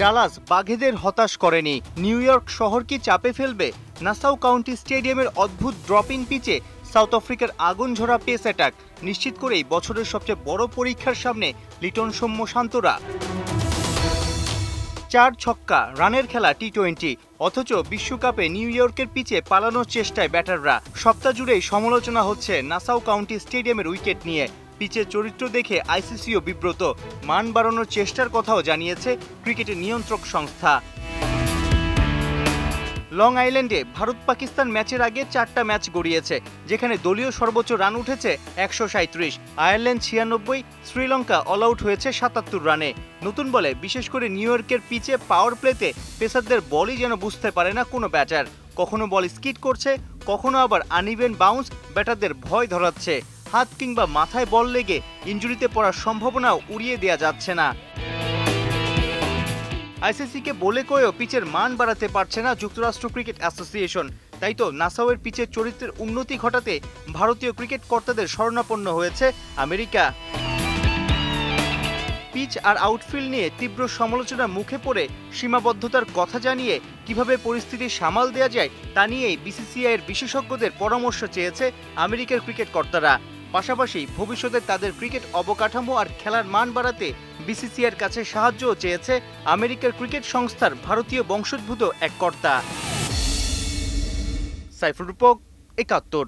Dallas বাঘেদের হতাশ করেনি। New York শহর কি চাপে ফেলবে? নাসাউ কাউন্টি স্টেডিয়ামের অদ্ভুত ড্রপিং পিচে সাউথ আফ্রিকার আগুন ঝরা পেস অ্যাটাক নিশ্চিত করেই বছরের সবচেয়ে বড় পরীক্ষার সামনে লিটন সৌম্য শান্তরা। 4 ছক্কা রানের খেলা টি-20, অথচ বিশ্বকাপে নিউ ইয়র্কের পিচে পালানোর চেষ্টায় ব্যাটাররা। সপ্তাহ জুড়েই সমালোচনা হচ্ছে নাসাউ কাউন্টি স্টেডিয়ামের উইকেট নিয়ে। পিচের চরিত্র দেখে আইসিসিও বিব্রত। মান বাড়ানোর চেষ্টার কথাও জানিয়েছে ক্রিকেটের নিয়ন্ত্রক সংস্থা। লং আইল্যান্ডে ভারত পাকিস্তান ম্যাচের আগে 4টা ম্যাচ গড়িয়েছে, যেখানে দলীয় সর্বোচ্চ রান উঠেছে 137, আয়ারল্যান্ড 96, শ্রীলঙ্কা অল আউট হয়েছে 77 রানে। নতুন বলে বিশেষ করে নিউ ইয়র্কের পিচে পাওয়ার প্লেতে পেসারদের বলই যেন বুঝতে পারে না কোনো ব্যাটার। কখনো বল স্কিড করছে, কখনো আবার আনইভেন বাউন্স ব্যাটারদের ভয় ধরাচ্ছে। হাত কিংবা মাথায় বল লেগে ইনজুরিতে পড়ার সম্ভাবনাও উড়িয়ে দেওয়া যাচ্ছে না। আইসিসিকে বলে কয়েও পিচের মান বাড়াতে পারছে না যুক্তরাষ্ট্র ক্রিকেট অ্যাসোসিয়েশন। তাই তো নাসাউয়ের পিচের চরিত্রের উন্নতি ঘটাতে ভারতীয় ক্রিকেট কর্তাদের শরণাপন্ন হয়েছে আমেরিকা। পিচ আর আউটফিল্ড নিয়ে তীব্র সমালোচনার মুখে পড়ে সীমাবদ্ধতার কথা জানিয়ে কিভাবে পরিস্থিতি সামাল দেওয়া যায় তা নিয়েই বিসিসিআইয়ের বিশেষজ্ঞদের পরামর্শ চেয়েছে আমেরিকার ক্রিকেট কর্তারা। পাশাপাশি ভবিষ্যতে তাদের ক্রিকেট অবকাঠামো আর খেলার মান বাড়াতে বিসিসিআইয়ের কাছে সাহায্যও চেয়েছে আমেরিকার ক্রিকেট সংস্থার ভারতীয় বংশোদ্ভূত এক কর্তা। সাইফুল রূপক, ৭১।